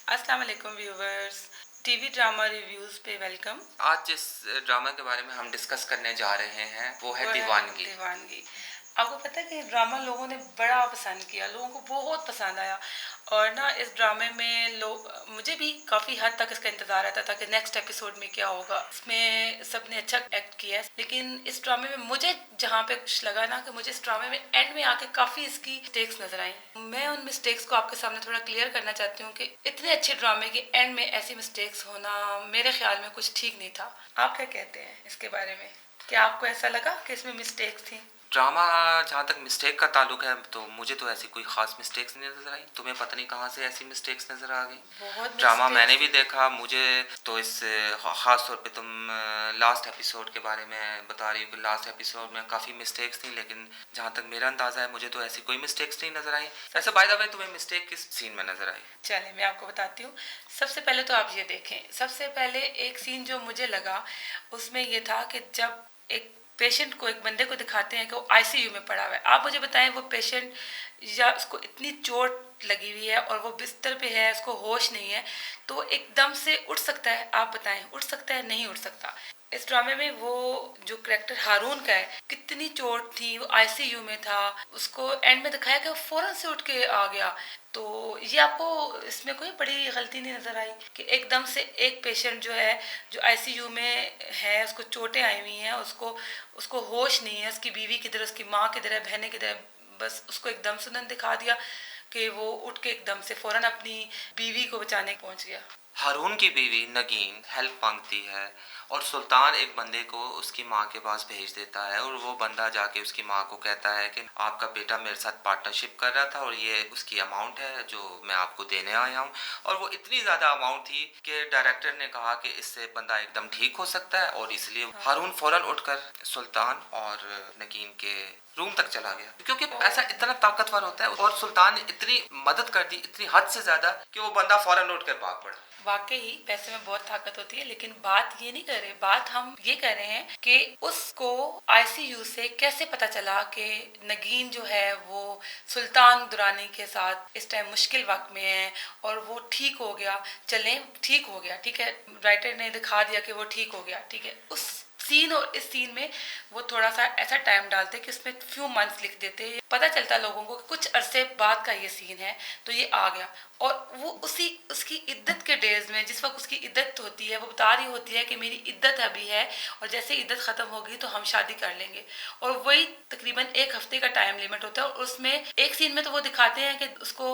अस्सलाम वालेकुम viewers, TV drama reviews पे वेलकम। आज जिस ड्रामा के बारे में हम डिस्कस करने जा रहे हैं वो है दीवानगी। दीवानगी। आपको पता है कि ड्रामा लोगों ने बड़ा पसंद किया, लोगों को बहुत पसंद आया। और ना इस ड्रामे में लोग, मुझे भी काफ़ी हद तक इसका इंतज़ार रहता था कि नेक्स्ट एपिसोड में क्या होगा। इसमें सबने अच्छा एक्ट किया है, लेकिन इस ड्रामे में मुझे जहाँ पे कुछ लगा ना कि मुझे इस ड्रामे में एंड में आके काफ़ी इसकी मिस्टेक्स नजर आई। मैं उन मिस्टेक्स को आपके सामने थोड़ा क्लियर करना चाहती हूँ कि इतने अच्छे ड्रामे के एंड में ऐसी मिस्टेक्स होना मेरे ख्याल में कुछ ठीक नहीं था। आप क्या कहते हैं इसके बारे में? क्या आपको ऐसा लगा कि इसमें मिस्टेक्स थी? ड्रामा जहाँ तक मिस्टेक का ताल्लुक है तो मुझे तो ऐसी कोई ख़ास मिस्टेक्स नहीं नज़र आई। तुम्हें पता नहीं कहाँ से ऐसी मिस्टेक्स नज़र आ गई। बहुत ड्रामा mistakes मैंने भी थी। देखा, मुझे तो इस ख़ास तौर पे तुम लास्ट एपिसोड के बारे में बता रही हो कि लास्ट एपिसोड में काफ़ी मिस्टेक्स थी, लेकिन जहाँ तक मेरा अंदाज़ा है मुझे तो ऐसी कोई मिस्टेक्स नहीं नज़र आई। वैसे बाय द वे तुम्हें मिस्टेक किस सीन में नज़र आई? चलिए मैं आपको बताती हूँ। सबसे पहले तो आप ये देखें, सबसे पहले एक सीन जो मुझे लगा उसमें ये था कि जब एक पेशेंट को, एक बंदे को दिखाते हैं कि वो आईसीयू में पड़ा हुआ है। आप मुझे बताएं, वो पेशेंट या उसको इतनी चोट लगी हुई है और वो बिस्तर पे है, उसको होश नहीं है, तो एकदम से उठ सकता है? आप बताएं, उठ सकता है? नहीं उठ सकता। इस ड्रामे में वो जो करेक्टर हारून का है, कितनी चोट थी, वो आईसीयू में था, उसको एंड में दिखाया कि वो फौरन से उठ के आ गया। तो ये आपको इसमें कोई बड़ी गलती नहीं नजर आई कि एकदम से एक पेशेंट जो है, जो आईसीयू में है, उसको चोटें आई हुई हैं, उसको उसको होश नहीं है, उसकी बीवी किधर, उसकी माँ किधर है, बहनें किधर है, बस उसको एकदम से उन्होंने दिखा दिया कि वो उठ के एकदम से फौरन अपनी बीवी को बचाने पहुंच गया। हारून की बीवी नगीन हेल्प मांगती है और सुल्तान एक बंदे को उसकी माँ के पास भेज देता है और वो बंदा जाके उसकी माँ को कहता है कि आपका बेटा मेरे साथ पार्टनरशिप कर रहा था और ये उसकी अमाउंट है जो मैं आपको देने आया हूँ। और वो इतनी ज़्यादा अमाउंट थी कि डायरेक्टर ने कहा कि इससे बंदा एकदम ठीक हो सकता है और इसलिए हारून फौरन उठकर सुल्तान और नगीन के रूम तक चला गया, क्योंकि पैसा इतना ताकतवर होता है और सुल्तान ने इतनी मदद कर दी, इतनी हद से ज्यादा कि वो बंदा फौरन उठकर भाग पड़ा। वाकई पैसे में बहुत ताकत होती है, लेकिन बात ये नहीं कर रहे, बात हम ये कर रहे हैं कि उसको आईसीयू से कैसे पता चला कि नगीन जो है वो सुल्तान दुरानी के साथ इस टाइम मुश्किल वक्त में है और वो ठीक हो गया। चलें, ठीक हो गया, ठीक है, राइटर ने दिखा दिया कि वो ठीक हो गया, ठीक है। उस सीन और इस सीन में वो थोड़ा सा ऐसा टाइम डालते कि उसमें फ्यू मंथ्स लिख देते, पता चलता लोगों को कि कुछ अरसे बाद का ये सीन है, तो ये आ गया। और वो उसी उसकी इद्दत के डेज में, जिस वक्त उसकी इद्दत होती है, वो बता रही होती है कि मेरी इद्दत अभी है और जैसे इद्दत ख़त्म होगी तो हम शादी कर लेंगे। और वही तकरीबन एक हफ्ते का टाइम लिमिट होता है। और उसमें एक सीन में तो वो दिखाते हैं कि उसको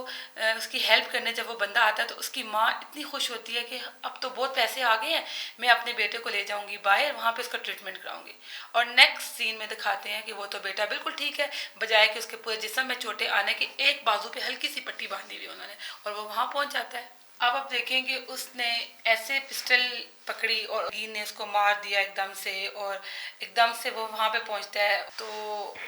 उसकी हेल्प करने जब वो बंदा आता है तो उसकी माँ इतनी खुश होती है कि अब तो बहुत पैसे आ गए हैं, मैं अपने बेटे को ले जाऊंगी बाहर, वहाँ पे उसका ट्रीटमेंट कराऊंगी। और नेक्स्ट सीन में दिखाते हैं कि वो तो बेटा बिल्कुल ठीक है, बजाय कि उसके पूरे जिस्म में चोटें आने की, एक बाजू पे हल्की सी पट्टी बांधी हुई उन्होंने, और वो वहां पहुंच जाता है। अब आप देखेंगे उसने ऐसे पिस्टल पकड़ी और गीन ने उसको मार दिया एकदम से, और एकदम से वो वहां पे पहुंचता है। तो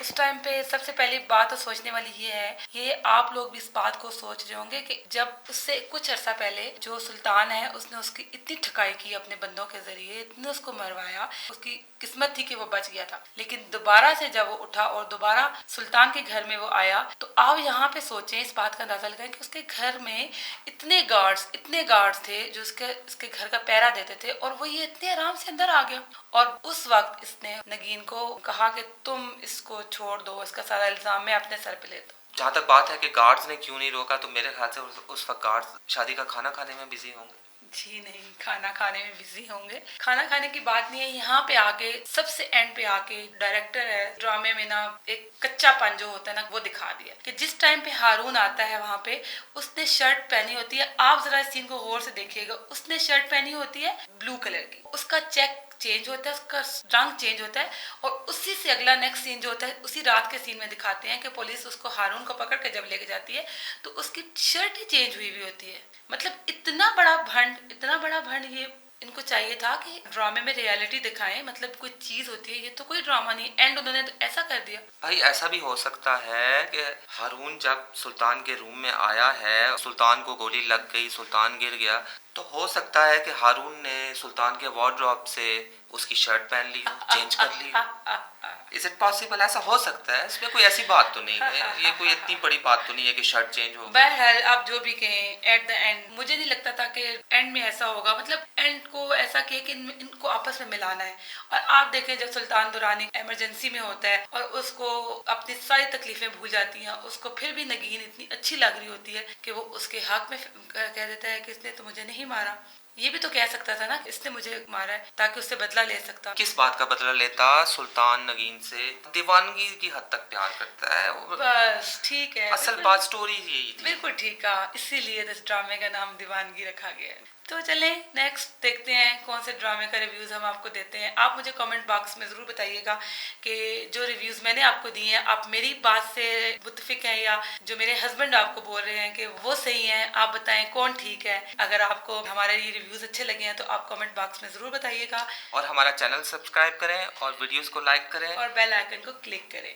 उस टाइम पे सबसे पहली बात तो सोचने वाली ये है, ये आप लोग भी इस बात को सोच रहे होंगे कि जब उससे कुछ अर्सा पहले जो सुल्तान है उसने उसकी इतनी ठकाई की अपने बंदों के जरिए, इतने उसको मरवाया, उसकी किस्मत थी कि वो बच गया था। लेकिन दोबारा से जब वो उठा और दोबारा सुल्तान के घर में वो आया, तो आप यहाँ पे सोचें, इस बात का अंदाजा लगाएं कि उसके घर में इतने गार्ड्स थे जो उसके घर का पहरा देते थे, और वो ये इतने आराम से अंदर आ गया। और उस वक्त इसने नगीन को कहा कि तुम इसको छोड़ दो, इसका सारा इल्जाम मैं अपने सर पे लेता हूँ। जहाँ तक बात है कि गार्ड्स ने क्यों नहीं रोका, तो मेरे ख्याल से उस वक्त गार्ड्स शादी का खाना खाने में बिजी होंगे। जी नहीं, खाना खाने में बिजी होंगे। खाना खाने की बात नहीं है, यहाँ पे आके सबसे एंड पे आके डायरेक्टर है ड्रामे में ना, एक कच्चापन जो होता है ना वो दिखा दिया कि जिस टाइम पे हारून आता है वहाँ पे उसने शर्ट पहनी होती है, आप जरा इस सीन को गौर से देखिएगा, उसने शर्ट पहनी होती है ब्लू कलर की, उसका चेक चेंज होता है, उसका रंग चेंज होता है। और उसी से अगला नेक्स्ट सीन जो होता है, उसी रात के सीन में दिखाते हैं कि पुलिस उसको हारून को पकड़ के जब लेके जाती है तो उसकी शर्ट ही चेंज हुई होती है। मतलब इतना बड़ा भंड ये इनको चाहिए था कि ड्रामे में रियलिटी दिखाएं, मतलब कोई चीज होती है, ये तो कोई ड्रामा नहीं, एंड उन्होंने तो ऐसा कर दिया। भाई ऐसा भी हो सकता है कि हारून जब सुल्तान के रूम में आया है, सुल्तान को गोली लग गई, सुल्तान गिर गया, तो हो सकता है कि हारून ने सुल्तान के वार्डरोब से उसकी शर्ट पहन ली हो, चेंज कर ली हो। Is it possible? ऐसा हो सकता है? इसमें कोई ऐसी बात तो नहीं है, ये कोई इतनी बड़ी बात तो नहीं है कि शर्ट चेंज हो गई। बहरहाल आप जो भी कहें, एट द एंड मुझे नहीं लगता था कि एंड में ऐसा होगा, मतलब एंड को ऐसा कहे कि इनको आपस में मिलाना है। और आप देखें जब सुल्तान दुरानी इमरजेंसी में होता है और उसको अपनी सारी तकलीफें भूल जाती हैं, उसको फिर भी नगीन इतनी अच्छी लग रही होती है कि वो उसके हक में कह देता है कि इसने तो मुझे नहीं मारा। ये भी तो कह सकता था ना कि इसने मुझे मारा है, ताकि उससे बदला ले सकता। किस बात का बदला लेता? सुल्तान नगीन से दीवानगी की हद तक प्यार करता है। बस ठीक है, असल बात स्टोरी यही थी। बिल्कुल ठीक कहा, इसीलिए इस ड्रामे का नाम दीवानगी रखा गया है। तो चलें नेक्स्ट देखते हैं कौन से ड्रामे का रिव्यूज़ हम आपको देते हैं। आप मुझे कमेंट बॉक्स में ज़रूर बताइएगा कि जो रिव्यूज़ मैंने आपको दिए हैं, आप मेरी बात से मुत्तफिक हैं या जो मेरे हस्बैंड आपको बोल रहे हैं कि वो सही हैं। आप बताएं कौन ठीक है। अगर आपको हमारे ये रिव्यूज़ अच्छे लगे हैं तो आप कमेंट बॉक्स में ज़रूर बताइएगा, और हमारा चैनल सब्सक्राइब करें और वीडियोस को लाइक करें और बेल आइकन को क्लिक करें।